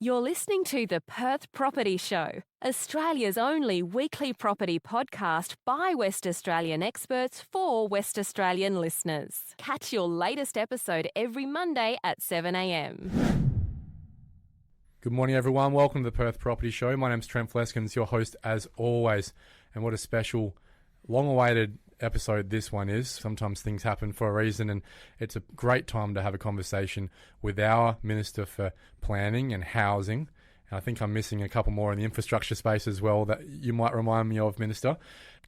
You're listening to the Perth Property Show, Australia's only weekly property podcast by West Australian experts for West Australian listeners. Catch your latest episode every Monday at 7 a.m. Good morning, everyone. Welcome to the Perth Property Show. My name's Trent Fleskens, your host as always. And what a special, long-awaited episode this one is. Sometimes things happen for a reason, and it's a great time to have a conversation with our Minister for Planning and Housing. And I think I'm missing a couple more in the infrastructure space as well that you might remind me of, Minister,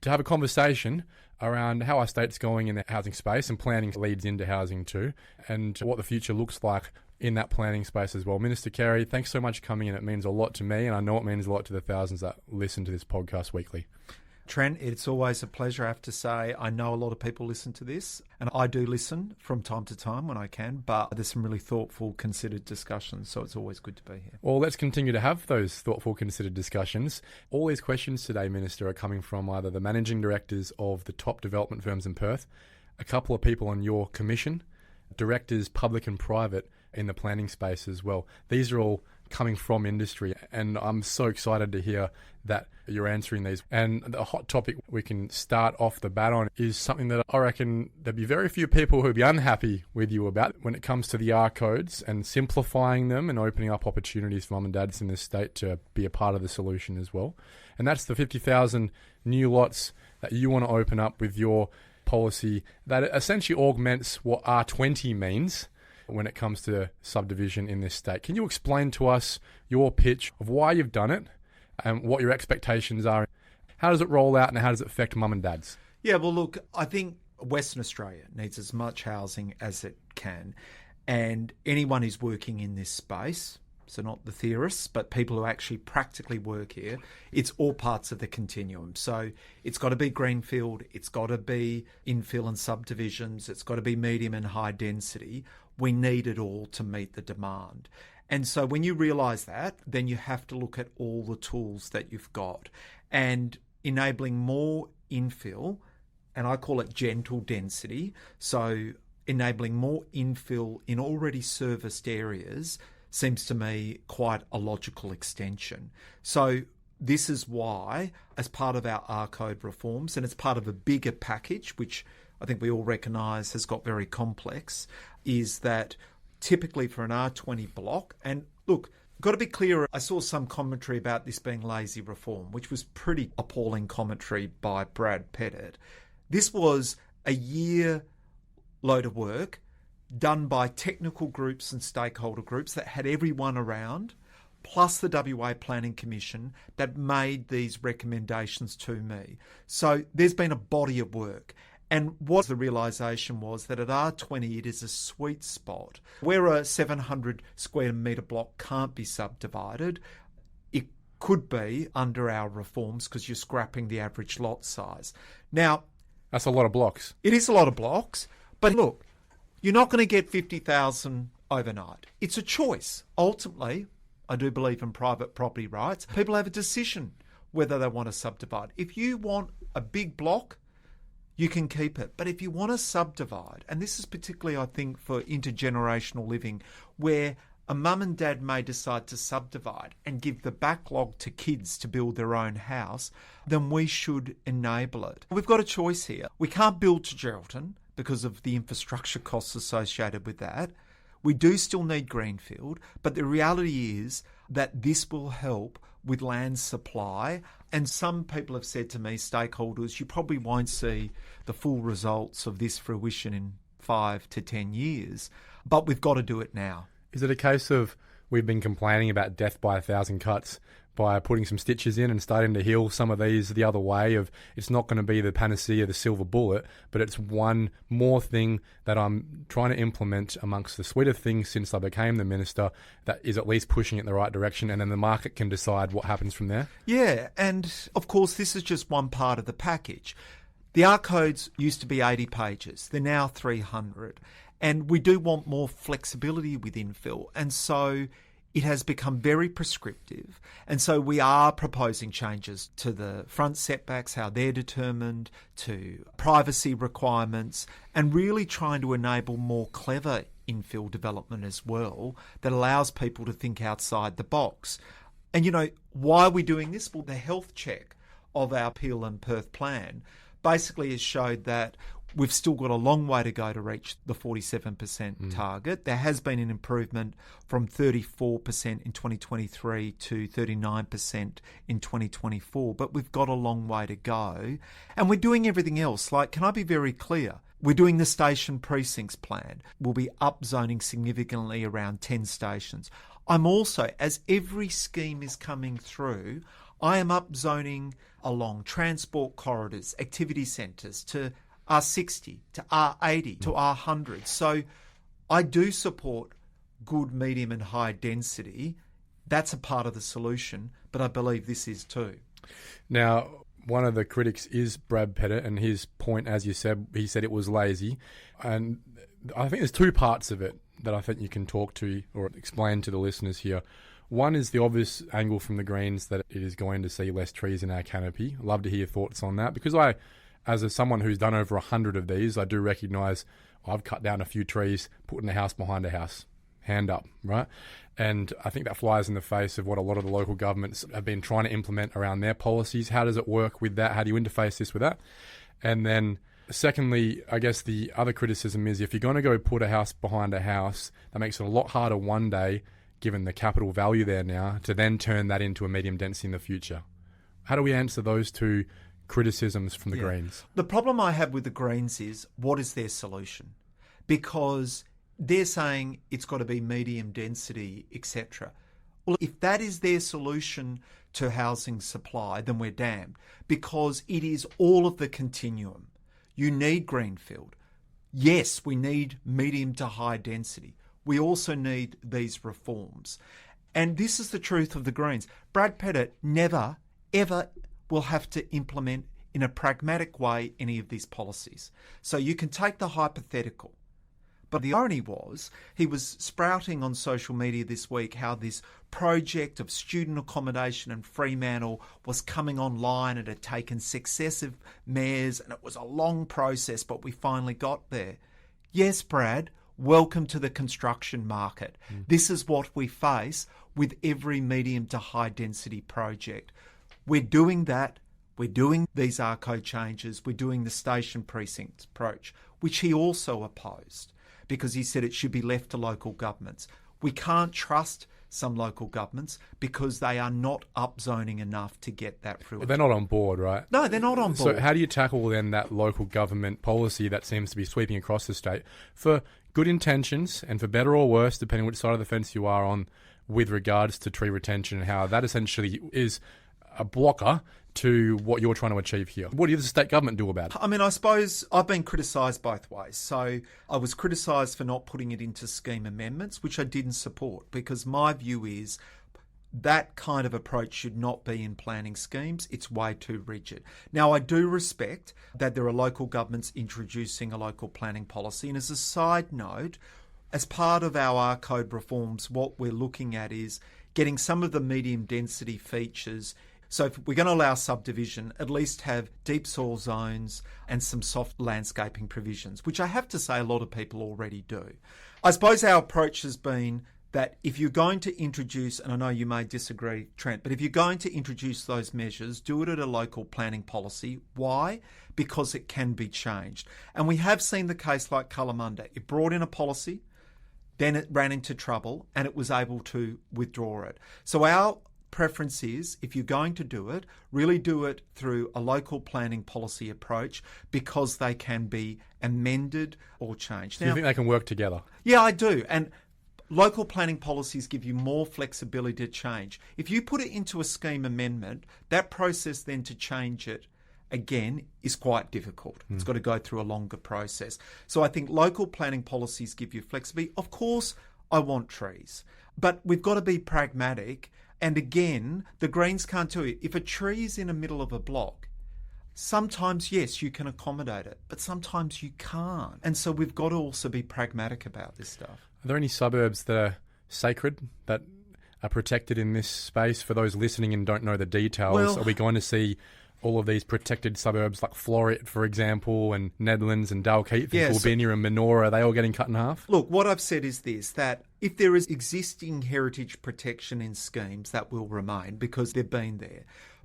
to have a conversation around how our state's going in the housing space, and planning leads into housing too, and what the future looks like in that planning space as well. Minister Carey, thanks so much for coming in. It means a lot to me, and I know it means a lot to the thousands that listen to this podcast weekly. Trent, it's always a pleasure, I have to say. I know a lot of people listen to this, and I do listen from time to time when I can, but there's some really thoughtful, considered discussions, so it's always good to be here. Well, let's continue to have those thoughtful, considered discussions. All these questions today, Minister, are coming from either the managing directors of the top development firms in Perth, a couple of people on your commission, directors, public and private, in the planning space as well. These are all coming from industry, and I'm so excited to hear that you're answering these. And the hot topic we can start off the bat on is something that I reckon there'd be very few people who'd be unhappy with you about when it comes to the R codes and simplifying them and opening up opportunities for mum and dads in this state to be a part of the solution as well. And that's the 50,000 new lots that you want to open up with your policy that essentially augments what R20 means when it comes to subdivision in this state. Can you explain to us your pitch of why you've done it and what your expectations are? How does it roll out and how does it affect mum and dads? Yeah, well, look, I think Western Australia needs as much housing as it can. And anyone who's working in this space, so not the theorists, but people who actually practically work here, it's all parts of the continuum. So it's got to be greenfield, it's got to be infill and subdivisions, it's got to be medium and high density. We need it all to meet the demand. And so when you realise that, then you have to look at all the tools that you've got and enabling more infill, and I call it gentle density. So enabling more infill in already serviced areas seems to me quite a logical extension. So this is why, as part of our R code reforms, and it's part of a bigger package, which I think we all recognise has got very complex, is that typically for an R20 block, and look, got to be clear, I saw some commentary about this being lazy reform, which was pretty appalling commentary by Brad Pettit. This was a year load of work done by technical groups and stakeholder groups that had everyone around, plus the WA Planning Commission that made these recommendations to me. So there's been a body of work. And what the realisation was that at R20 it is a sweet spot. Where a 700 square metre block can't be subdivided, it could be under our reforms because you're scrapping the average lot size. Now, that's a lot of blocks. It is a lot of blocks, but look, you're not going to get 50,000 overnight. It's a choice. Ultimately, I do believe in private property rights. People have a decision whether they want to subdivide. If you want a big block, you can keep it. But if you want to subdivide, and this is particularly, I think, for intergenerational living, where a mum and dad may decide to subdivide and give the backlog to kids to build their own house, then we should enable it. We've got a choice here. We can't build to Geraldton because of the infrastructure costs associated with that. We do still need greenfield, but the reality is that this will help with land supply. And some people have said to me, stakeholders, you probably won't see the full results of this fruition in 5 to 10 years, but we've got to do it now. Is it a case of we've been complaining about death by 1,000 cuts by putting some stitches in and starting to heal some of these the other way of it's not going to be the panacea, the silver bullet, but it's one more thing that I'm trying to implement amongst the suite of things since I became the minister that is at least pushing it in the right direction, and then the market can decide what happens from there? Yeah, and of course this is just one part of the package. The R codes used to be 80 pages. They're now 300. And we do want more flexibility with infill. And so it has become very prescriptive. And so we are proposing changes to the front setbacks, how they're determined, to privacy requirements, and really trying to enable more clever infill development as well that allows people to think outside the box. And, you know, why are we doing this? Well, the health check of our Peel and Perth plan basically has showed that we've still got a long way to go to reach the 47% target. There has been an improvement from 34% in 2023 to 39% in 2024, but we've got a long way to go. And we're doing everything else. Like, can I be very clear? We're doing the station precincts plan. We'll be upzoning significantly around 10 stations. I'm also, as every scheme is coming through, I am upzoning along transport corridors, activity centres to R60, to R80, to R100. So I do support good, medium and high density. That's a part of the solution, but I believe this is too. Now, one of the critics is Brad Pettit, and his point, as you said, he said it was lazy. And I think there's two parts of it that I think you can talk to or explain to the listeners here. One is the obvious angle from the Greens that it is going to see less trees in our canopy. I'd love to hear your thoughts on that, because someone who's done over 100 of these, I do recognise I've cut down a few trees, putting a house behind a house. Hand up, right? And I think that flies in the face of what a lot of the local governments have been trying to implement around their policies. How does it work with that? How do you interface this with that? And then secondly, I guess the other criticism is if you're going to go put a house behind a house, that makes it a lot harder one day, given the capital value there now, to then turn that into a medium density in the future. How do we answer those two criticisms from the Greens? The problem I have with the Greens is, what is their solution? Because they're saying it's got to be medium density, etc. Well, if that is their solution to housing supply, then we're damned, because it is all of the continuum. You need greenfield. Yes, we need medium to high density. We also need these reforms. And this is the truth of the Greens. Brad Pettit never, ever will have to implement in a pragmatic way any of these policies. So you can take the hypothetical. But the irony was, he was sprouting on social media this week how this project of student accommodation in Fremantle was coming online. It had taken successive mayors and it was a long process, but we finally got there. Yes, Brad, welcome to the construction market. This is what we face with every medium to high density project. We're doing that. We're doing these ARCO changes. We're doing the station precinct approach, which he also opposed, because he said it should be left to local governments. We can't trust some local governments because they are not upzoning enough to get that through. But they're not on board, right? No, they're not on board. So how do you tackle then that local government policy that seems to be sweeping across the state for good intentions and for better or worse, depending which side of the fence you are on, with regards to tree retention and how that essentially is a blocker to what you're trying to achieve here? What does the state government do about it? I mean, I suppose I've been criticised both ways. So I was criticised for not putting it into scheme amendments, which I didn't support, because my view is that kind of approach should not be in planning schemes. It's way too rigid. Now, I do respect that there are local governments introducing a local planning policy. And as a side note, as part of our code reforms, what we're looking at is getting some of the medium density features. So if we're going to allow subdivision, at least have deep soil zones and some soft landscaping provisions, which I have to say a lot of people already do. I suppose our approach has been that if you're going to introduce, and I know you may disagree, Trent, but if you're going to introduce those measures, do it at a local planning policy. Why? Because it can be changed. And we have seen the case like Kalamunda. It brought in a policy, then it ran into trouble, and it was able to withdraw it. So our preference is, if you're going to do it, really do it through a local planning policy approach, because they can be amended or changed. Do you think they can work together? Yeah, I do. And local planning policies give you more flexibility to change. If you put it into a scheme amendment, that process then to change it again is quite difficult. It's got to go through a longer process. So I think local planning policies give you flexibility. Of course, I want trees, but we've got to be pragmatic. And again, the Greens can't do it. If a tree is in the middle of a block, sometimes, yes, you can accommodate it, but sometimes you can't. And so we've got to also be pragmatic about this stuff. Are there any suburbs that are sacred, that are protected in this space? For those listening and don't know the details, are we going to see all of these protected suburbs like Floreat, for example, and Nedlands and Dalkeith and Fulbinia and Menora, are they all getting cut in half? Look, what I've said is this, that if there is existing heritage protection in schemes, that will remain because they've been there.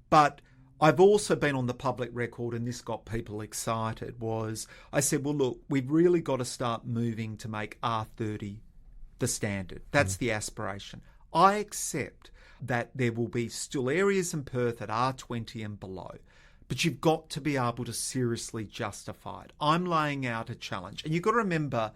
But I've also been on the public record, and this got people excited, was I said, well, look, we've really got to start moving to make R30 the standard. That's the aspiration. I accept that there will be still areas in Perth at R20 and below, but you've got to be able to seriously justify it. I'm laying out a challenge. And you've got to remember,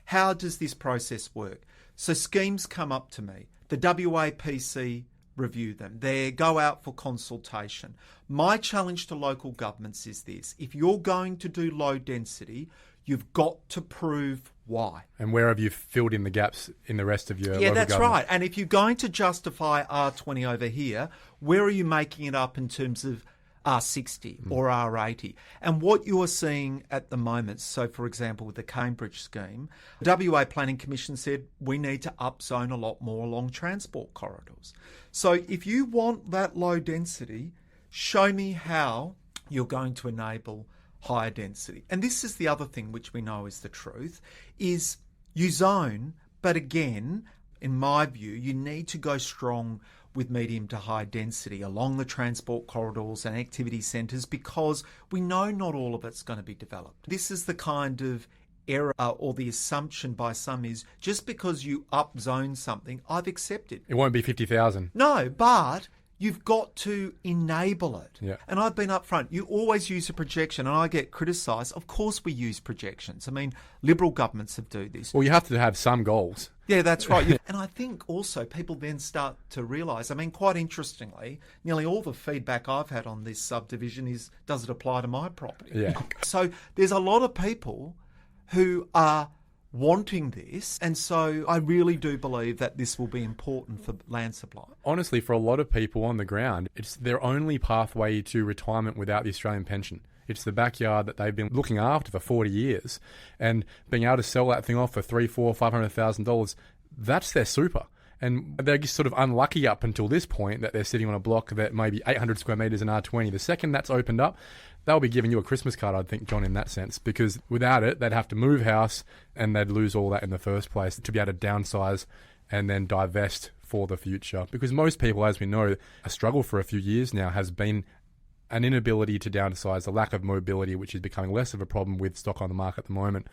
how does this process work? So schemes come up to me. The WAPC review them. They go out for consultation. My challenge to local governments is this. If you're going to do low density, you've got to prove why. And where have you filled in the gaps in the rest of your local that's government? right. And if you're going to justify R20 over here, where are you making it up in terms of R60 or R80? And what you are seeing at the moment, so for example with the Cambridge scheme, the WA Planning Commission said we need to upzone a lot more along transport corridors. So if you want that low density, show me how you're going to enable higher density. And this is the other thing which we know is the truth, is you zone, but again, in my view, you need to go strong with medium to high density along the transport corridors and activity centres because we know not all of it's going to be developed. This is the kind of error or the assumption by some is just because you upzone something, I've accepted. It won't be 50,000. No, but you've got to enable it. Yeah. And I've been upfront. You always use a projection, and I get criticised. Of course we use projections. I mean, Liberal governments have do this. Well, you have to have some goals. Yeah, that's right. And I think also people then start to realise, I mean, quite interestingly, nearly all the feedback I've had on this subdivision is, does it apply to my property? Yeah. So there's a lot of people who are wanting this, and so I really do believe that this will be important for land supply. Honestly, for a lot of people on the ground, it's their only pathway to retirement without the Australian pension. It's the backyard that they've been looking after for 40 years, and being able to sell that thing off for $300,000, $400,000, $500,000, that's their super. And they're just sort of unlucky up until this point that they're sitting on a block that may be 800 square metres in R20. The second that's opened up, they'll be giving you a Christmas card, I think, John, in that sense, because without it, they'd have to move house and they'd lose all that in the first place to be able to downsize and then divest for the future. Because most people, as we know, a struggle for a few years now has been an inability to downsize, a lack of mobility, which is becoming less of a problem with stock on the market at the moment.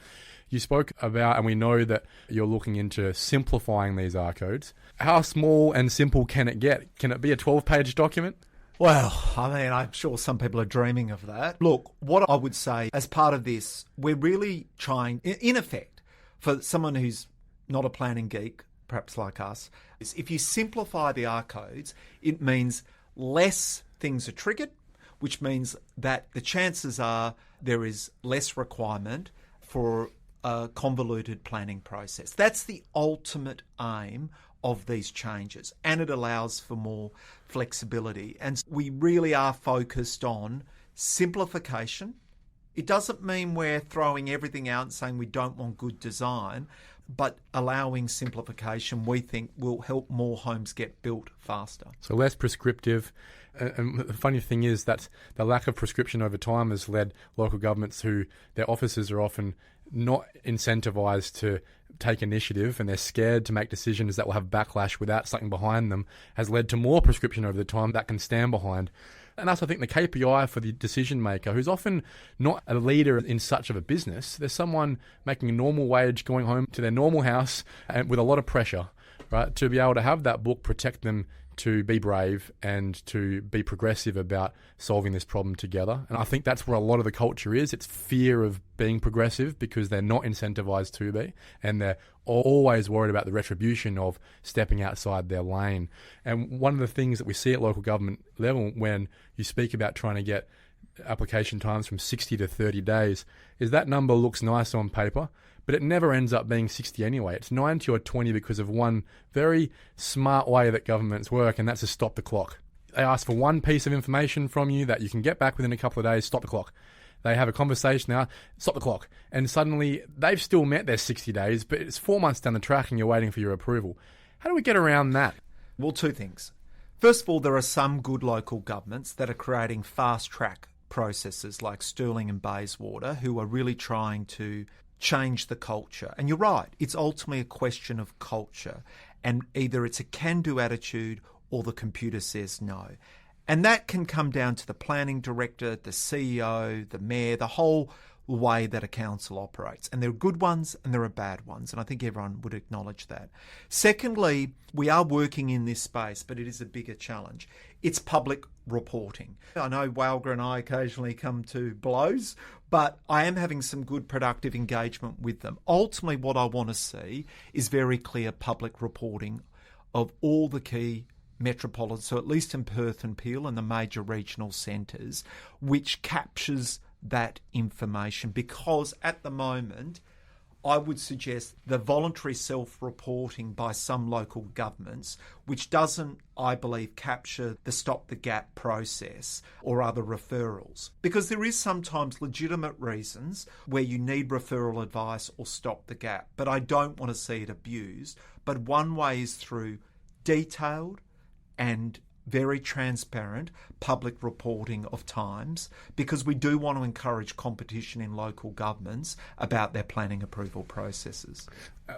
You spoke about, and we know that you're looking into simplifying these R codes. How small and simple can it get? Can it be a 12-page document? Well, I mean, I'm sure some people are dreaming of that. Look, what I would say as part of this, we're really trying, in effect, for someone who's not a planning geek, perhaps like us, is if you simplify the R codes, it means less things are triggered, which means that the chances are there is less requirement for a convoluted planning process. That's the ultimate aim of these changes, and it allows for more flexibility. And we really are focused on simplification. It doesn't mean we're throwing everything out and saying we don't want good design, but allowing simplification, we think, will help more homes get built faster. So less prescriptive. And the funny thing is that the lack of prescription over time has led local governments who their officers are often not incentivised to take initiative and they're scared to make decisions that will have backlash without something behind them, has led to more prescription over the time that can stand behind. And that's, I think, the KPI for the decision maker, who's often not a leader in such of a business. There's someone making a normal wage, going home to their normal house and with a lot of pressure, right, to be able to have that book protect them, to be brave and to be progressive about solving this problem together. And I think that's where a lot of the culture is. It's fear of being progressive because they're not incentivized to be, and they're always worried about the retribution of stepping outside their lane. And one of the things that we see at local government level when you speak about trying to get application times from 60 to 30 days is that number looks nice on paper, but it never ends up being 60 anyway. It's 90 or 20 because of one very smart way that governments work, and that's to stop the clock. They ask for one piece of information from you that you can get back within a couple of days, stop the clock. They have a conversation now, stop the clock. And suddenly they've still met their 60 days, but it's 4 months down the track and you're waiting for your approval. How do we get around that? Well, two things. First of all, there are some good local governments that are creating fast-track processes like Stirling and Bayswater who are really trying to change the culture. And you're right, it's ultimately a question of culture. And either it's a can-do attitude or the computer says no. And that can come down to the planning director, the CEO, the mayor, the whole way that a council operates. And there are good ones and there are bad ones. And I think everyone would acknowledge that. Secondly, we are working in this space, but it is a bigger challenge. It's public reporting. I know Walger and I occasionally come to blows, but I am having some good productive engagement with them. Ultimately, what I want to see is very clear public reporting of all the key metropolitan, so at least in Perth and Peel and the major regional centres, which captures that information, because at the moment I would suggest the voluntary self-reporting by some local governments, which doesn't, I believe, capture the stop the gap process or other referrals. Because there is sometimes legitimate reasons where you need referral advice or stop the gap, but I don't want to see it abused. But one way is through detailed and very transparent public reporting of times, because we do want to encourage competition in local governments about their planning approval processes.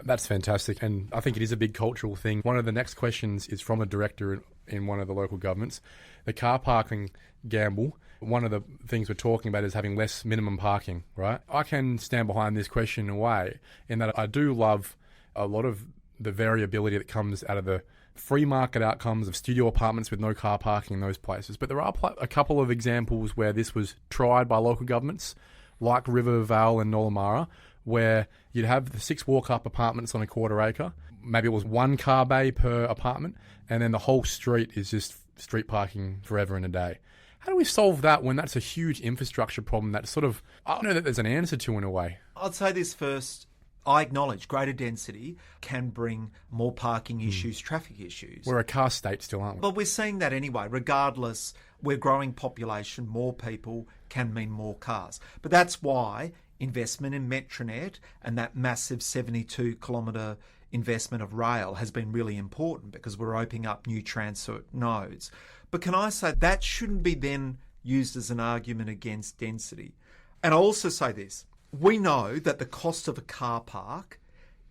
That's fantastic. And I think it is a big cultural thing. One of the next questions is from a director in one of the local governments. The car parking gamble, one of the things we're talking about is having less minimum parking, right? I can stand behind this question in a way in that I do love a lot of the variability that comes out of the free market outcomes of studio apartments with no car parking in those places. But there are a couple of examples where this was tried by local governments, like Rivervale and Nollamara, where you'd have the 6 walk-up apartments on a quarter acre. Maybe it was 1 car bay per apartment, and then the whole street is just street parking forever and a day. How do we solve that when that's a huge infrastructure problem that sort of, I don't know that there's an answer to in a way? I'd say this first. I acknowledge greater density can bring more parking issues, traffic issues. We're a car state still, aren't we? But we're seeing that anyway. Regardless, we're growing population, more people can mean more cars. But that's why investment in Metronet and that massive 72-kilometre investment of rail has been really important, because we're opening up new transit nodes. But can I say that shouldn't be then used as an argument against density? And I also say this. We know that the cost of a car park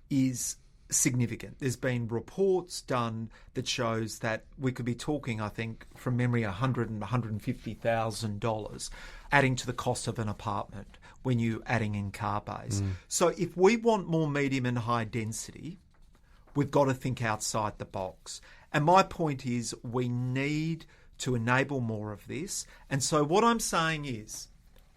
is significant. There's been reports done that shows that we could be talking, I think, from memory, $100,000 and $150,000 adding to the cost of an apartment when you're adding in car bays. So if we want more medium and high density, we've got to think outside the box. And my point is we need to enable more of this. And so what I'm saying is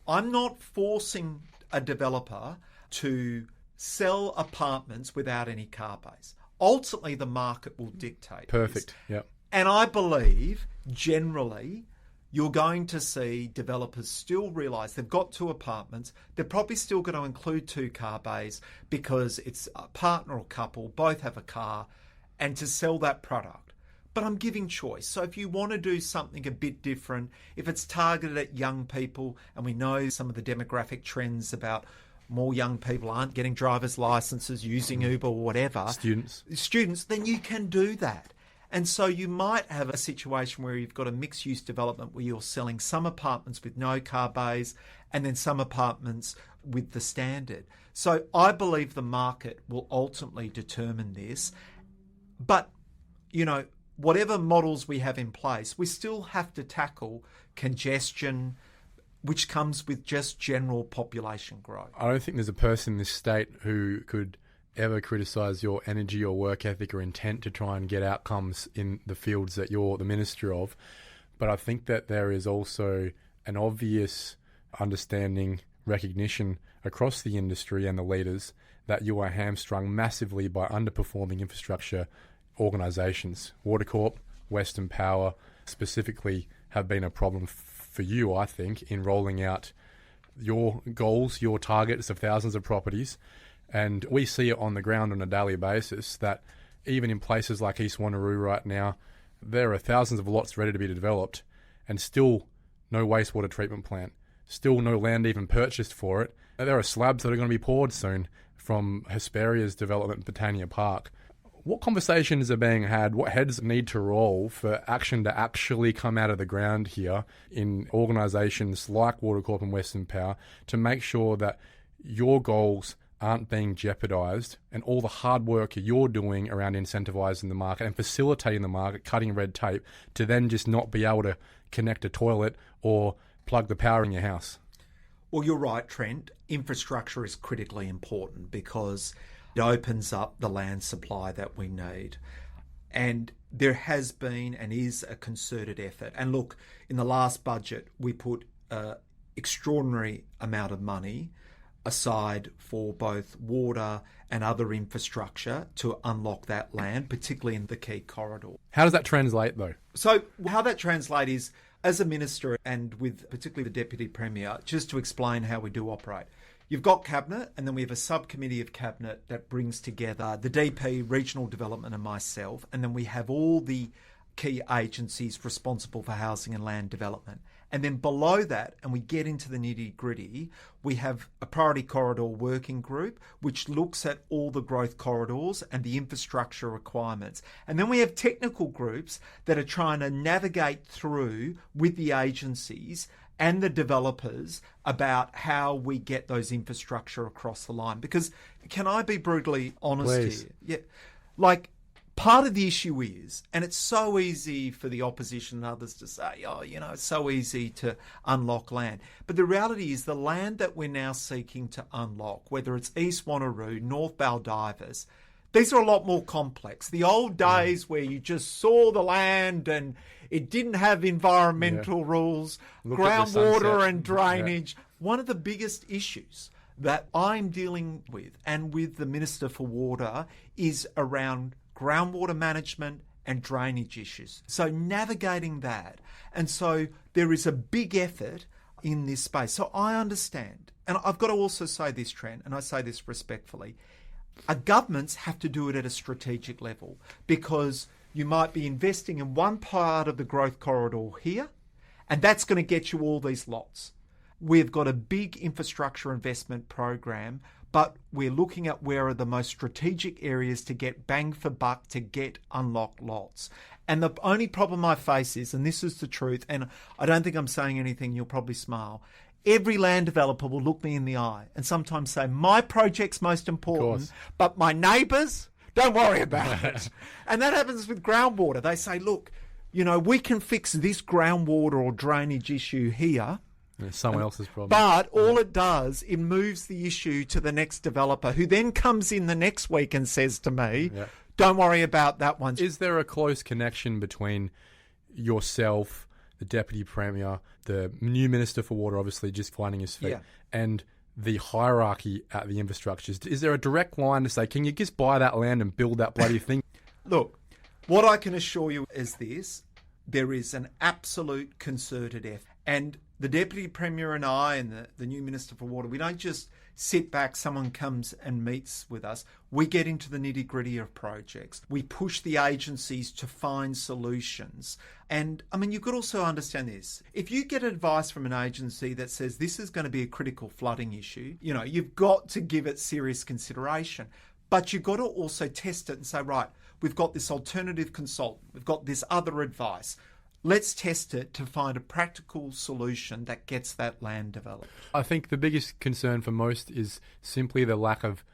I'm not forcing a developer to sell apartments without any car bays. Ultimately, the market will dictate. Perfect. Yep. And I believe, generally, you're going to see developers still realise they've got 2 apartments. They're probably still going to include 2 car bays because it's a partner or couple, both have a car, and to sell that product. But I'm giving choice. So if you want to do something a bit different, if it's targeted at young people, and we know some of the demographic trends about more young people aren't getting driver's licenses, using Uber or whatever. Students, then you can do that. And so you might have a situation where you've got a mixed-use development where you're selling some apartments with no car bays and then some apartments with the standard. So I believe the market will ultimately determine this. But, you know, whatever models we have in place, we still have to tackle congestion, which comes with just general population growth. I don't think there's a person in this state who could ever criticise your energy or work ethic or intent to try and get outcomes in the fields that you're the minister of. But I think that there is also an obvious understanding, recognition across the industry and the leaders that you are hamstrung massively by underperforming infrastructure organisations. Water Corp, Western Power specifically have been a problem for you, I think, in rolling out your goals, your targets of thousands of properties. And we see it on the ground on a daily basis that even in places like East Wanneroo right now, there are thousands of lots ready to be developed and still no wastewater treatment plant, still no land even purchased for it. There are slabs that are going to be poured soon from Hesperia's development, Britannia Park. What conversations are being had? What heads need to roll for action to actually come out of the ground here in organisations like Water Corp and Western Power to make sure that your goals aren't being jeopardised and all the hard work you're doing around incentivising the market and facilitating the market, cutting red tape, to then just not be able to connect a toilet or plug the power in your house? Well, you're right, Trent. Infrastructure is critically important because it opens up the land supply that we need. And there has been and is a concerted effort. And look, in the last budget, we put an extraordinary amount of money aside for both water and other infrastructure to unlock that land, particularly in the key corridor. How does that translate, though? So how that translates is, as a minister and with particularly the Deputy Premier, just to explain how we do operate. You've got Cabinet, and then we have a subcommittee of Cabinet that brings together the DP, Regional Development and myself, and then we have all the key agencies responsible for housing and land development. And then below that, and we get into the nitty-gritty, we have a priority corridor working group, which looks at all the growth corridors and the infrastructure requirements. And then we have technical groups that are trying to navigate through with the agencies and the developers about how we get those infrastructure across the line. Because can I be brutally honest Please. here? Yeah, like, part of the issue is, and it's so easy for the opposition and others to say, oh, you know, it's so easy to unlock land. But the reality is the land that we're now seeking to unlock, whether it's East Wanneroo, North Baldivis, these are a lot more complex. The old days where you just saw the land and it didn't have environmental rules, groundwater and drainage. One of the biggest issues that I'm dealing with and with the Minister for Water is around groundwater management and drainage issues. So navigating that. And so there is a big effort in this space. So I understand. And I've got to also say this, Trent, and I say this respectfully. Governments have to do it at a strategic level because you might be investing in one part of the growth corridor here, and that's going to get you all these lots. We've got a big infrastructure investment program, but we're looking at where are the most strategic areas to get bang for buck, to get unlocked lots. And the only problem I face is, and this is the truth, and I don't think I'm saying anything, you'll probably smile, every land developer will look me in the eye and sometimes say, my project's most important, but my neighbours, don't worry about it. And that happens with groundwater. They say, look, you know, we can fix this groundwater or drainage issue here. It's someone else's problem. But all it does, it moves the issue to the next developer who then comes in the next week and says to me, don't worry about that one. Is there a close connection between yourself, the Deputy Premier, the new Minister for Water, obviously just finding his feet, and the hierarchy at the infrastructures? Is there a direct line to say, can you just buy that land and build that bloody thing? Look, what I can assure you is this. There is an absolute concerted effort. And the Deputy Premier and I and the new Minister for Water, we don't just sit back, someone comes and meets with us. We get into the nitty-gritty of projects. We push the agencies to find solutions. And, I mean, you could also understand this. If you get advice from an agency that says this is going to be a critical flooding issue, you know, you've got to give it serious consideration. But you've got to also test it and say, right, we've got this alternative consultant. We've got this other advice. Let's test it to find a practical solution that gets that land developed. I think the biggest concern for most is simply the lack of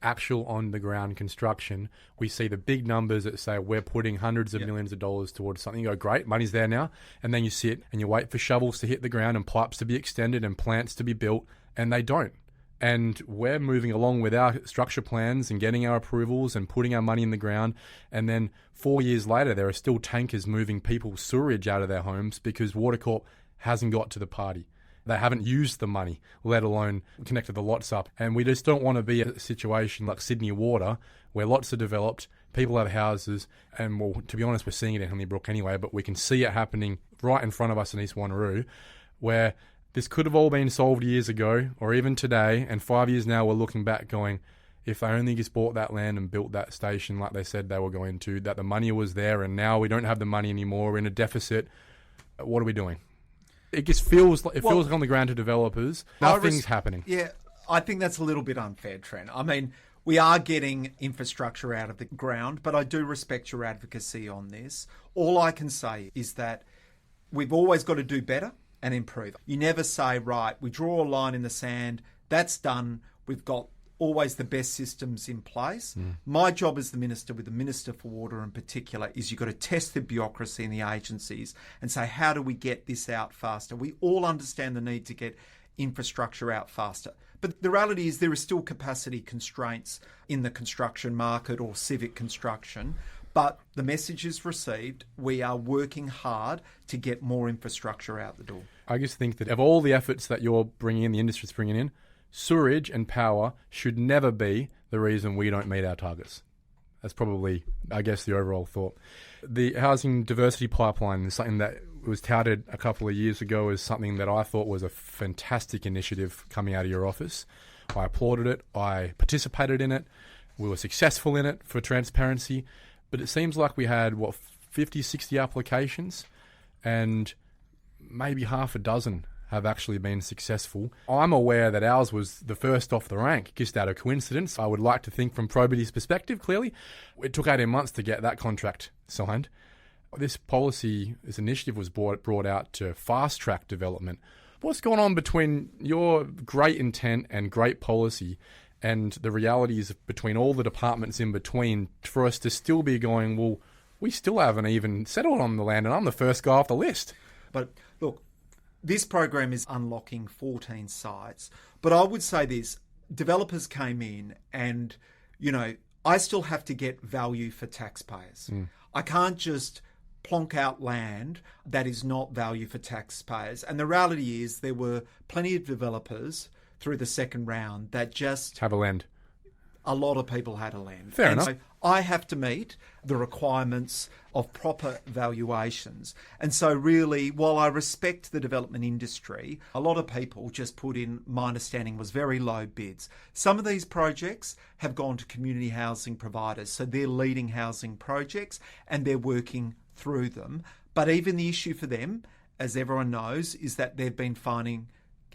actual on-the-ground construction. We see the big numbers that say we're putting hundreds of millions of dollars towards something. You go, great, money's there now. And then you sit and you wait for shovels to hit the ground and pipes to be extended and plants to be built, and they don't. And we're moving along with our structure plans and getting our approvals and putting our money in the ground. And then 4 years later, there are still tankers moving people's sewerage out of their homes because Water Corp hasn't got to the party. They haven't used the money, let alone connected the lots up. And we just don't want to be a situation like Sydney Water, where lots are developed, people have houses, and well, to be honest, we're seeing it in Henley Brook anyway, but we can see it happening right in front of us in East Wanneroo, where this could have all been solved years ago, or even today, and 5 years now we're looking back going, if they only just bought that land and built that station like they said they were going to, that the money was there, and now we don't have the money anymore, we're in a deficit, what are we doing? It just feels like, feels like on the ground to developers, nothing's happening. Yeah, I think that's a little bit unfair, Trent. I mean, We are getting infrastructure out of the ground, but I do respect your advocacy on this. All I can say is that we've always got to do better and improve. You never say, right, we draw a line in the sand, that's done, we've got always the best systems in place. My job as the Minister, with the Minister for Water in particular, is you've got to test the bureaucracy and the agencies and say, how do we get this out faster? We all understand the need to get infrastructure out faster. But the reality is there are still capacity constraints in the construction market or civic construction. But the message is received. We are working hard to get more infrastructure out the door. I just think that of all the efforts that you're bringing in, the industry's bringing in, sewerage and power should never be the reason we don't meet our targets. That's probably, I guess, the overall thought. The housing diversity pipeline is something that was touted a couple of years ago as something that I thought was a fantastic initiative coming out of your office. I applauded it. I participated in it. We were successful in it for transparency. But it seems like we had, 50, 60 applications, and maybe half a dozen have actually been successful. I'm aware that ours was the first off the rank, just out of coincidence. I would like to think from Probity's perspective, clearly. It took 18 months to get that contract signed. This policy, this initiative was brought out to fast-track development. What's going on between your great intent and great policy and the realities between all the departments in between for us to still be going, well, we still haven't even settled on the land and I'm the first guy off the list? But look, this program is unlocking 14 sites. But I would say this, developers came in and, I still have to get value for taxpayers. I can't just plonk out land that is not value for taxpayers. And the reality is there were plenty of developers through the second round that just have a land. A lot of people had a land. Fair enough. So I have to meet the requirements of proper valuations. And so really, while I respect the development industry, a lot of people just put in, my understanding was, very low bids. Some of these projects have gone to community housing providers. So they're leading housing projects and they're working through them. But even the issue for them, as everyone knows, is that they've been finding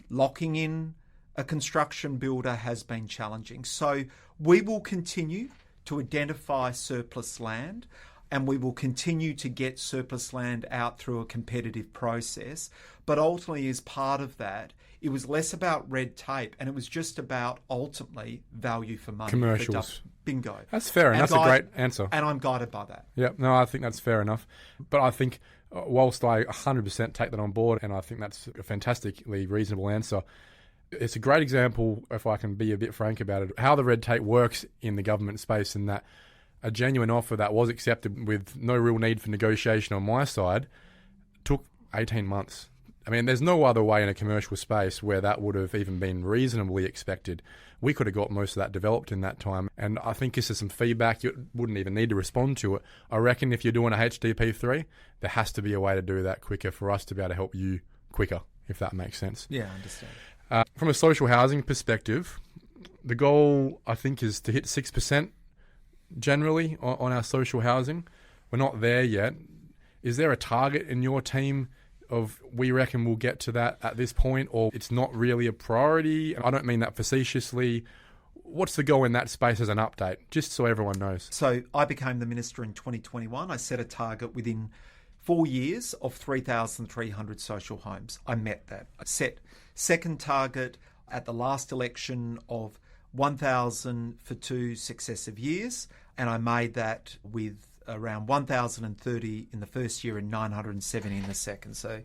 locking in a construction builder has been challenging. So we will continue to identify surplus land and we will continue to get surplus land out through a competitive process. But ultimately, as part of that, it was less about red tape and it was just about ultimately value for money. Commercials. Bingo. That's fair, and that's a great answer. And I'm guided by that. Yeah, no, I think that's fair enough. But I think whilst I 100% take that on board and I think that's a fantastically reasonable answer, it's a great example, if I can be a bit frank about it, how the red tape works in the government space, and that a genuine offer that was accepted with no real need for negotiation on my side took 18 months. I mean, there's no other way in a commercial space where that would have even been reasonably expected. We could have got most of that developed in that time. And I think this is some feedback. You wouldn't even need to respond to it. I reckon if you're doing a HDP3, there has to be a way to do that quicker for us to be able to help you quicker, if that makes sense. Yeah, I understand. From a social housing perspective, the goal, I think, is to hit 6% generally on our social housing. We're not there yet. Is there a target in your team of we reckon we'll get to that at this point, or it's not really a priority? I don't mean that facetiously. What's the goal in that space as an update, just so everyone knows? So I became the Minister in 2021. I set a target within 4 years of 3,300 social homes. I met that. I set second target at the last election of 1,000 for 2 successive years, and I made that with around 1,030 in the first year and 970 in the second. So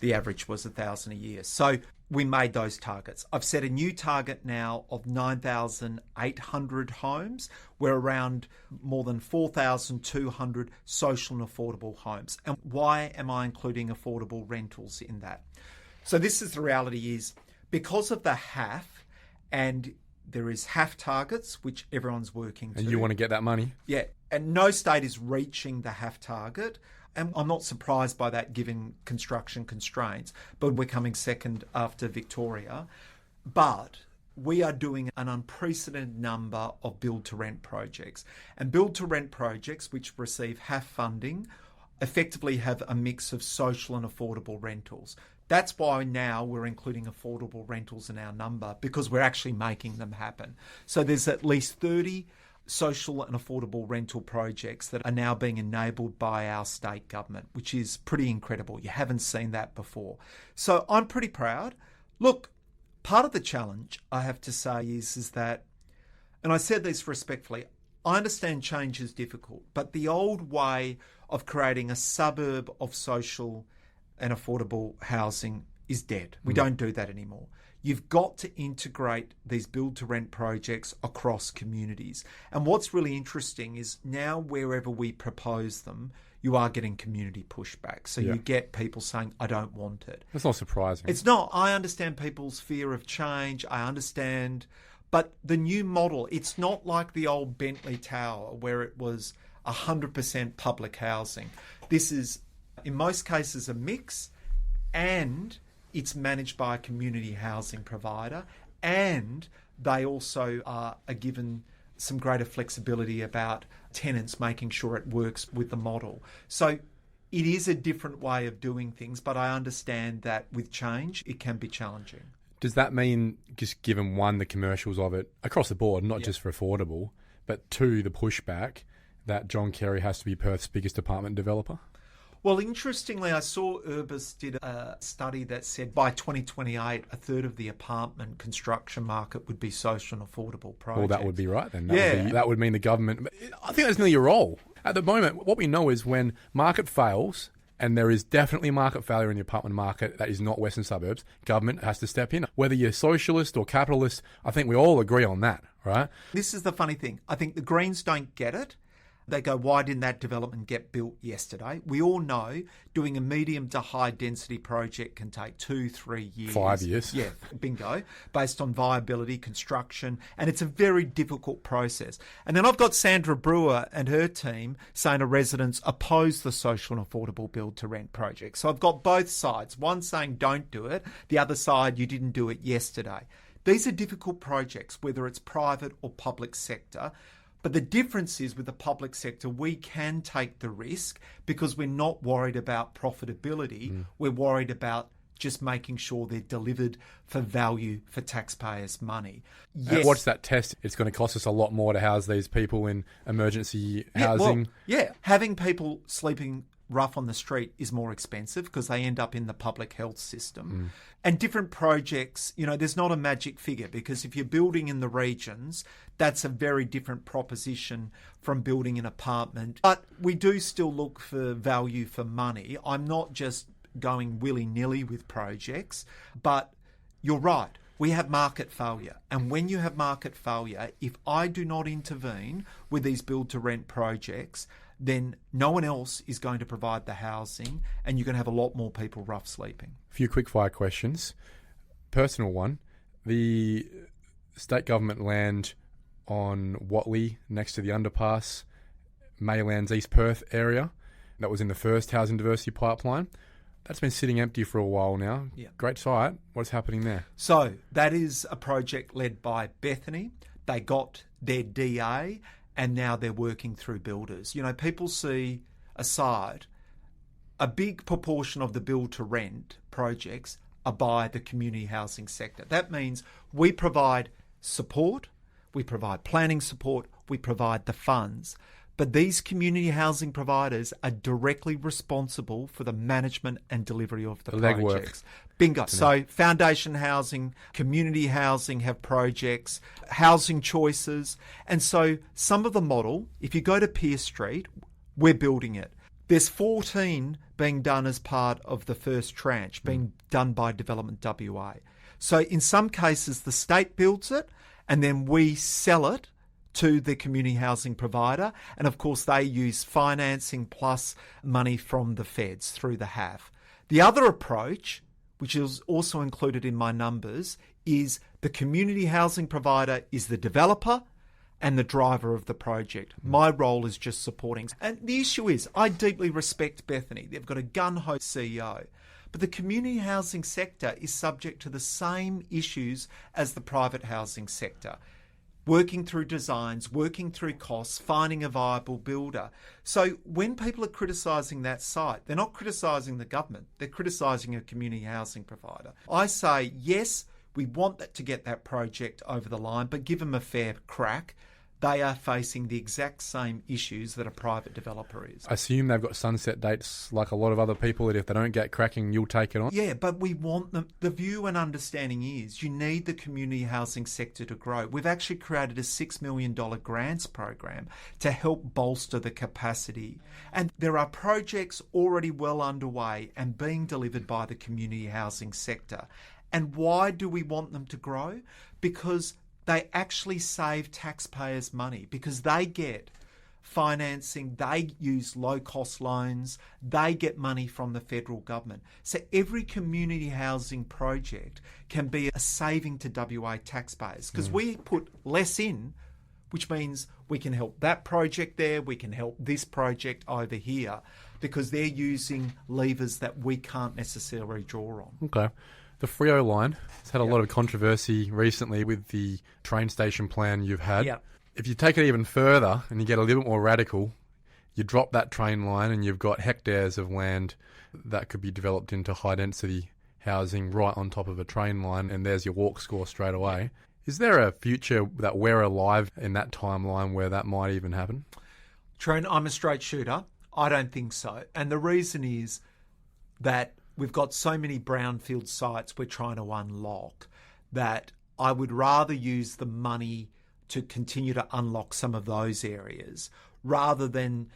the average was 1,000 a year. So we made those targets. I've set a new target now of 9,800 homes. We're around more than 4,200 social and affordable homes. And why am I including affordable rentals in that? So this is the reality is because of the HAF, and there is HAF targets, which everyone's working to. And you want to get that money? Yeah. And no state is reaching the HAF target. And I'm not surprised by that given construction constraints, but we're coming second after Victoria. But we are doing an unprecedented number of build-to-rent projects. And build-to-rent projects which receive HAF funding effectively have a mix of social and affordable rentals. That's why now we're including affordable rentals in our number, because we're actually making them happen. So there's at least 30 social and affordable rental projects that are now being enabled by our state government, which is pretty incredible. You haven't seen that before. So I'm pretty proud. Look, part of the challenge, I have to say, is that, and I said this respectfully, I understand change is difficult, but the old way of creating a suburb of social and affordable housing is dead. We don't do that anymore. You've got to integrate these build-to-rent projects across communities. And what's really interesting is now wherever we propose them, you are getting community pushback. So you get people saying, I don't want it. That's not surprising. It's not. I understand people's fear of change. I understand. But the new model, it's not like the old Bentley Tower where it was 100% public housing. This is, in most cases, a mix, and it's managed by a community housing provider, and they also are given some greater flexibility about tenants making sure it works with the model. So it is a different way of doing things, but I understand that with change, it can be challenging. Does that mean, just given one, the commercials of it across the board, not just for affordable, but two, the pushback, that John Carey has to be Perth's biggest apartment developer? Well, interestingly, I saw Urbis did a study that said by 2028, a third of the apartment construction market would be social and affordable projects. Well, that would be right then. That would mean the government... I think that's nearly your role. At the moment, what we know is when market fails, and there is definitely market failure in the apartment market that is not Western suburbs, government has to step in. Whether you're socialist or capitalist, I think we all agree on that, right? This is the funny thing. I think the Greens don't get it. They go, why didn't that development get built yesterday? We all know doing a medium to high density project can take 2-3 years. 5 years. Yeah, bingo, based on viability, construction, and it's a very difficult process. And then I've got Sandra Brewer and her team saying to residents, oppose the social and affordable build to rent project. So I've got both sides, one saying don't do it, the other side, you didn't do it yesterday. These are difficult projects, whether it's private or public sector. But the difference is with the public sector, we can take the risk because we're not worried about profitability. We're worried about just making sure they're delivered for value for taxpayers' money. Yes. What's that test? It's going to cost us a lot more to house these people in emergency housing. Having people sleeping rough on the street is more expensive because they end up in the public health system. And different projects, there's not a magic figure because if you're building in the regions, that's a very different proposition from building an apartment. But we do still look for value for money. I'm not just going willy-nilly with projects, but you're right. We have market failure. And when you have market failure, if I do not intervene with these build-to-rent projects, then no one else is going to provide the housing and you're going to have a lot more people rough sleeping. A few quick fire questions. Personal one. The state government land on Watley next to the underpass, Maylands East Perth area, that was in the first housing diversity pipeline. That's been sitting empty for a while now. Yeah. Great site. What's happening there? So that is a project led by Bethany. They got their DA and now they're working through builders. People see a site, a big proportion of the build to rent projects are by the community housing sector. That means we provide support, we provide planning support, we provide the funds. But these community housing providers are directly responsible for the management and delivery of the projects. Bingo. So foundation housing, community housing have projects, housing choices. And so some of the model, if you go to Pearce Street, we're building it. There's 14 being done as part of the first tranche, being done by Development WA. So in some cases, the state builds it and then we sell it to the community housing provider. And of course, they use financing plus money from the feds through the HAF. The other approach, which is also included in my numbers, is the community housing provider is the developer and the driver of the project. My role is just supporting. And the issue is, I deeply respect Bethany. They've got a gun-ho CEO. But the community housing sector is subject to the same issues as the private housing sector. working through designs, working through costs, finding a viable builder. So when people are criticising that site, they're not criticising the government, they're criticising a community housing provider. I say, yes, we want that to get that project over the line, but give them a fair crack. They are facing the exact same issues that a private developer is. I assume they've got sunset dates like a lot of other people, that if they don't get cracking, you'll take it on? Yeah, but we want them. The view and understanding is you need the community housing sector to grow. We've actually created a $6 million grants program to help bolster the capacity. And there are projects already well underway and being delivered by the community housing sector. And why do we want them to grow? Because they actually save taxpayers money, because they get financing, they use low-cost loans, they get money from the federal government. So every community housing project can be a saving to WA taxpayers, because we put less in, which means we can help that project there, we can help this project over here, because they're using levers that we can't necessarily draw on. Okay. The Freo line has had a lot of controversy recently with the train station plan you've had. Yep. If you take it even further and you get a little bit more radical, you drop that train line and you've got hectares of land that could be developed into high-density housing right on top of a train line, and there's your walk score straight away. Is there a future that we're alive in that timeline where that might even happen? Trent, I'm a straight shooter. I don't think so. And the reason is that we've got so many brownfield sites we're trying to unlock that I would rather use the money to continue to unlock some of those areas rather than...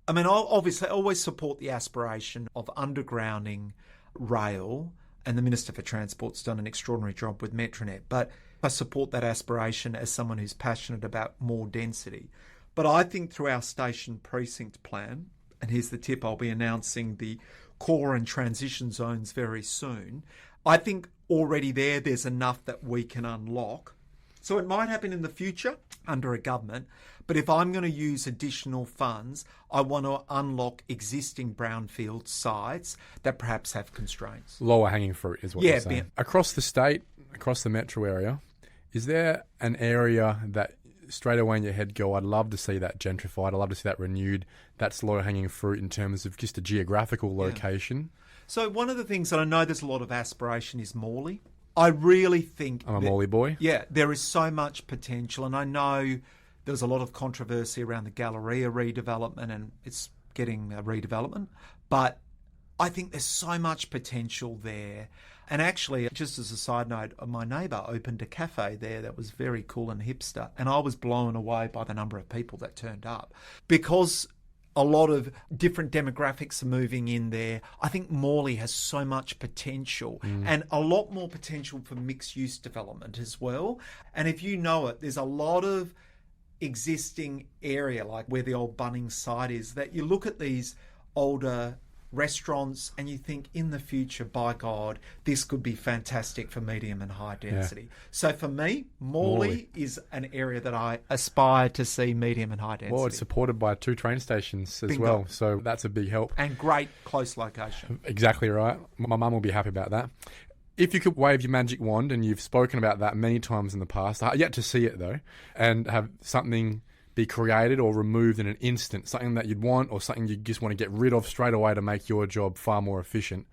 I mean, obviously, I always support the aspiration of undergrounding rail, and the Minister for Transport's done an extraordinary job with Metronet, but I support that aspiration as someone who's passionate about more density. But I think through our station precinct plan, and here's the tip, I'll be announcing the core and transition zones very soon. I think already there's enough that we can unlock. So it might happen in the future under a government, but if I'm going to use additional funds, I want to unlock existing brownfield sites that perhaps have constraints. Lower hanging fruit is what you're saying. Across the state, across the metro area, is there an area that straight away in your head go, I'd love to see that gentrified, I'd love to see that renewed, that's low-hanging fruit in terms of just a geographical location? So one of the things that I know there's a lot of aspiration is Morley. I really think... I'm a Morley boy. Yeah, there is so much potential, and I know there's a lot of controversy around the Galleria redevelopment, and it's getting a redevelopment, but I think there's so much potential there. And actually, just as a side note, my neighbour opened a cafe there that was very cool and hipster, and I was blown away by the number of people that turned up. Because a lot of different demographics are moving in there, I think Morley has so much potential and a lot more potential for mixed-use development as well. And if you know it, there's a lot of existing area, like where the old Bunnings site is, that you look at these older restaurants and you think in the future, by God, this could be fantastic for medium and high density. Yeah. So for me, Morley is an area that I aspire to see medium and high density. Well, it's supported by 2 train stations as well, so that's a big help. And great close location. Exactly right. My mum will be happy about that. If you could wave your magic wand, and you've spoken about that many times in the past, I've yet to see it though, and have something be created or removed in an instant, something that you'd want or something you just want to get rid of straight away to make your job far more efficient,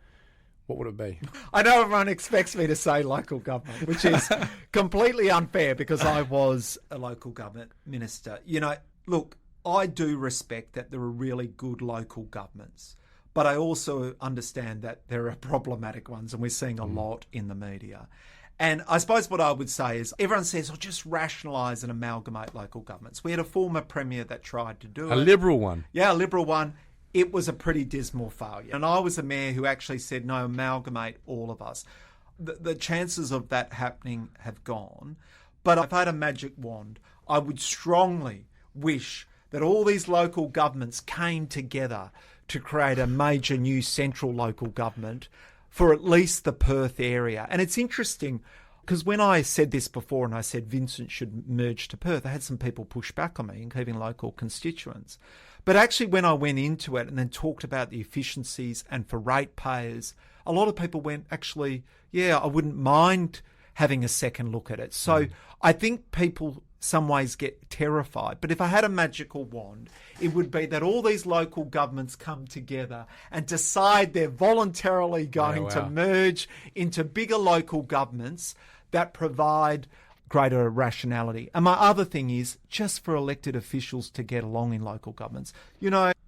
what would it be? I know everyone expects me to say local government, which is completely unfair because I was a local government minister. You know, look, I do respect that there are really good local governments, but I also understand that there are problematic ones, and we're seeing a lot in the media. And I suppose what I would say is everyone says, oh, just rationalise and amalgamate local governments. We had a former premier that tried to do it. A Liberal one. Yeah, a Liberal one. It was a pretty dismal failure. And I was a mayor who actually said, no, amalgamate all of us. The chances of that happening have gone. But if I had a magic wand, I would strongly wish that all these local governments came together to create a major new central local government for at least the Perth area. And it's interesting because when I said this before and I said Vincent should merge to Perth, I had some people push back on me, including local constituents. But actually when I went into it and then talked about the efficiencies and for ratepayers, a lot of people went, actually, yeah, I wouldn't mind having a second look at it. So I think people some ways get terrified. But if I had a magical wand, it would be that all these local governments come together and decide they're voluntarily going to merge into bigger local governments that provide greater rationality. And my other thing is just for elected officials to get along in local governments.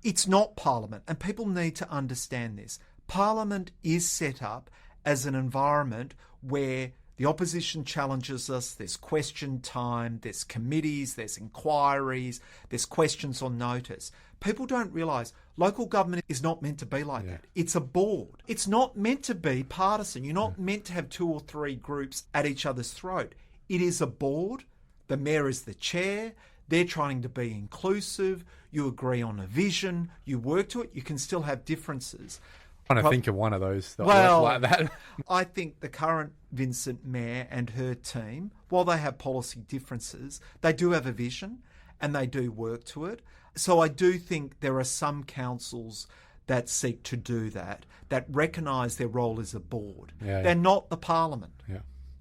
It's not Parliament, and people need to understand this. Parliament is set up as an environment where the opposition challenges us, there's question time, there's committees, there's inquiries, there's questions on notice. People don't realise local government is not meant to be like that. It's a board. It's not meant to be partisan. You're not meant to have 2 or 3 groups at each other's throat. It is a board. The mayor is the chair. They're trying to be inclusive. You agree on a vision. You work to it. You can still have differences. I'm trying to think of one of those that work like that. I think the current Vincent Mayor and her team, while they have policy differences, they do have a vision and they do work to it. So I do think there are some councils that seek to do that recognise their role as a board. They're not the Parliament.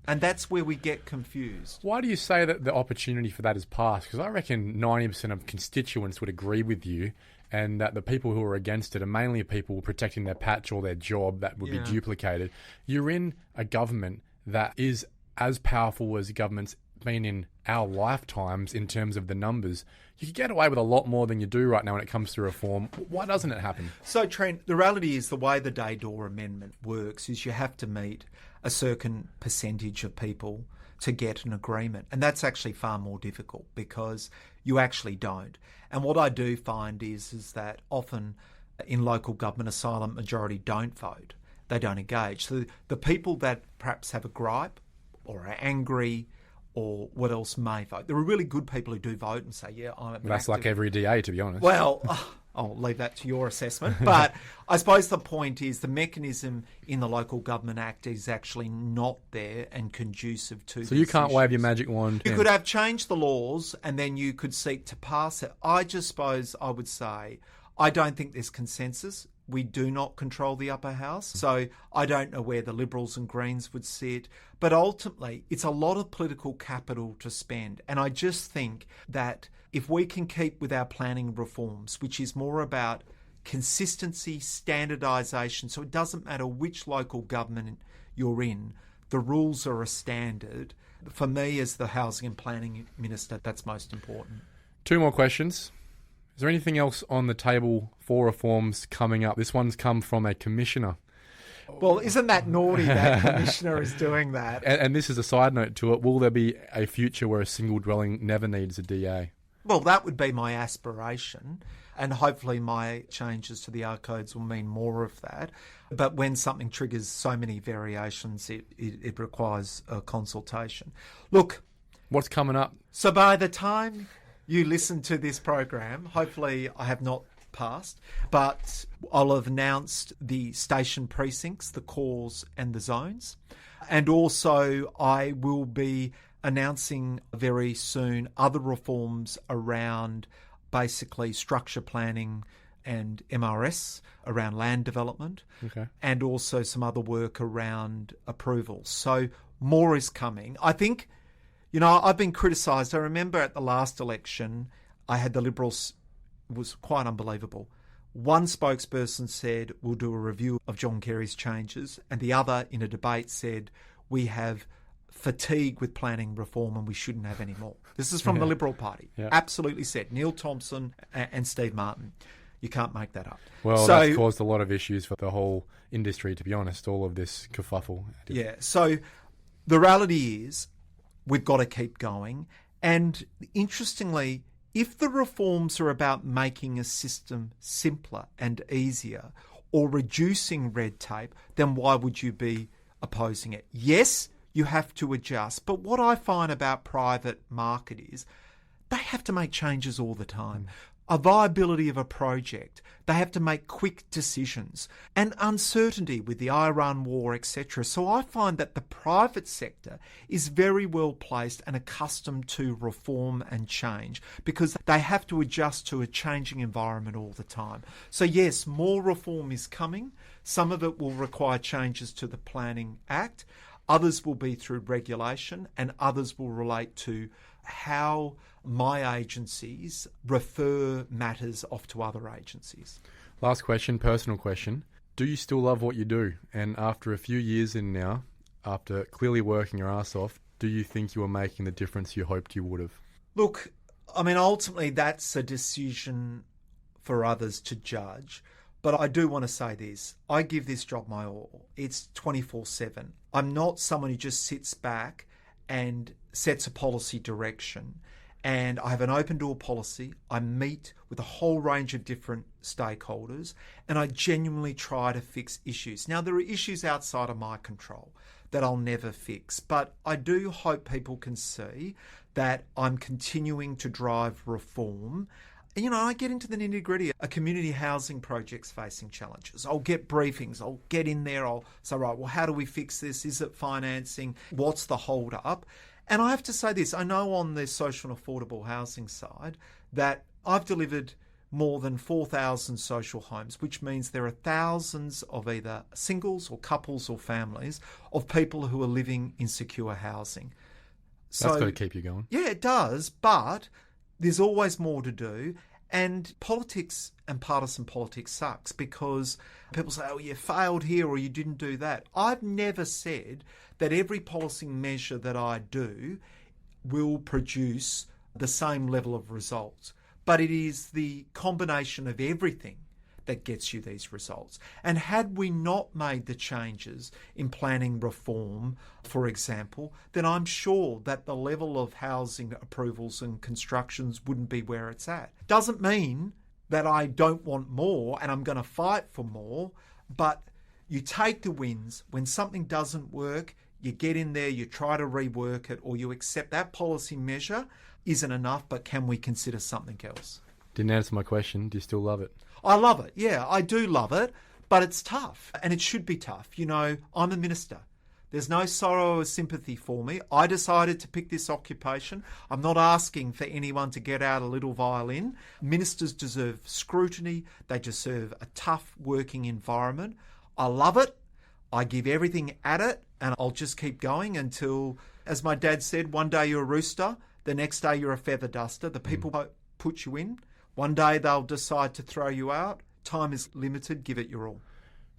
And that's where we get confused. Why do you say that the opportunity for that is passed? Because I reckon 90% of constituents would agree with you, and that the people who are against it are mainly people protecting their patch or their job that would be duplicated. You're in a government that is as powerful as government's been in our lifetimes in terms of the numbers. You could get away with a lot more than you do right now when it comes to reform. Why doesn't it happen? So, Trent, the reality is the way the Day Door Amendment works is you have to meet a certain percentage of people to get an agreement. And that's actually far more difficult because you actually don't. And what I do find is that often in local government, a silent majority don't vote. They don't engage. So the people that perhaps have a gripe or are angry or what else may vote. There are really good people who do vote and say, I'm active. That's like every DA, to be honest. Well, I'll leave that to your assessment. But I suppose the point is the mechanism in the Local Government Act is actually not there and conducive to So you can't wave your magic wand. You could have changed the laws and then you could seek to pass it. I just suppose I would say I don't think there's consensus. We do not control the upper house. So I don't know where the Liberals and Greens would sit. But ultimately, it's a lot of political capital to spend. And I just think that if we can keep with our planning reforms, which is more about consistency, standardisation, so it doesn't matter which local government you're in, the rules are a standard. For me, as the Housing and Planning Minister, that's most important. 2 more questions. Is there anything else on the table for reforms coming up? This one's come from a commissioner. Well, isn't that naughty that commissioner is doing that? And this is a side note to it. Will there be a future where a single dwelling never needs a DA? Well, that would be my aspiration. And hopefully my changes to the R codes will mean more of that. But when something triggers so many variations, it requires a consultation. Look. What's coming up? So by the time you listen to this program, hopefully I have not passed, but I'll have announced the station precincts, the cores and the zones. And also I will be announcing very soon other reforms around basically structure planning and MRS, around land development, and also some other work around approvals. So more is coming. I think, I've been criticised. I remember at the last election, I had the Liberals, it was quite unbelievable. One spokesperson said, we'll do a review of John Carey's changes, and the other in a debate said, we have fatigue with planning reform and we shouldn't have any more. This is from the Liberal Party. Absolutely said. Neil Thompson and Steve Martin. You can't make that up. Well, that's caused a lot of issues for the whole industry, to be honest, all of this kerfuffle. Yeah, so the reality is we've got to keep going. And interestingly, if the reforms are about making a system simpler and easier or reducing red tape, then why would you be opposing it? Yes, you have to adjust. But what I find about private market is they have to make changes all the time. A viability of a project, they have to make quick decisions, and uncertainty with the Iran war, etc. So I find that the private sector is very well placed and accustomed to reform and change because they have to adjust to a changing environment all the time. So yes, more reform is coming. Some of it will require changes to the Planning Act. Others will be through regulation, and others will relate to how my agencies refer matters off to other agencies. Last question, personal question. Do you still love what you do? And after a few years in now, after clearly working your ass off, do you think you are making the difference you hoped you would have? Look, I mean, ultimately that's a decision for others to judge. But I do want to say this. I give this job my all. It's 24/7. I'm not someone who just sits back and sets a policy direction. And I have an open door policy. I meet with a whole range of different stakeholders, and I genuinely try to fix issues. Now, there are issues outside of my control that I'll never fix, but I do hope people can see that I'm continuing to drive reform. You know, I get into the nitty-gritty. A community housing project's facing challenges. I'll get briefings. I'll get in there. I'll say, right, well, how do we fix this? Is it financing? What's the hold up? And I have to say this. I know on the social and affordable housing side that I've delivered more than 4,000 social homes, which means there are thousands of either singles or couples or families of people who are living in secure housing. So, that's got to keep you going. Yeah, it does. But there's always more to do. And politics and partisan politics sucks because people say, oh, you failed here or you didn't do that. I've never said that every policy measure that I do will produce the same level of results. But it is the combination of everything that gets you these results. And had we not made the changes in planning reform, for example, then I'm sure that the level of housing approvals and constructions wouldn't be where it's at. Doesn't mean that I don't want more and I'm going to fight for more, but you take the wins. When something doesn't work, you get in there, you try to rework it, or you accept that policy measure isn't enough, but can we consider something else? Didn't answer my question. Do you still love it? I love it. Yeah, I do love it, but it's tough, and it should be tough. You know, I'm a minister. There's no sorrow or sympathy for me. I decided to pick this occupation. I'm not asking for anyone to get out a little violin. Ministers deserve scrutiny. They deserve a tough working environment. I love it. I give everything at it, and I'll just keep going until, as my dad said, one day you're a rooster, the next day you're a feather duster. The people put you in. One day they'll decide to throw you out. Time is limited. Give it your all.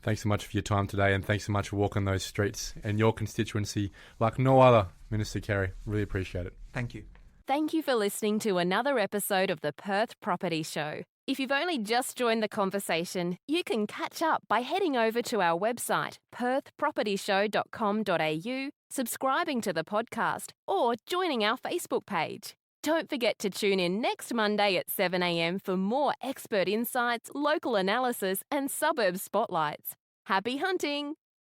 Thanks so much for your time today, and thanks so much for walking those streets and your constituency like no other, Minister Carey. Really appreciate it. Thank you. Thank you for listening to another episode of the Perth Property Show. If you've only just joined the conversation, you can catch up by heading over to our website, perthpropertyshow.com.au, subscribing to the podcast, or joining our Facebook page. Don't forget to tune in next Monday at 7 a.m. for more expert insights, local analysis, and suburb spotlights. Happy hunting!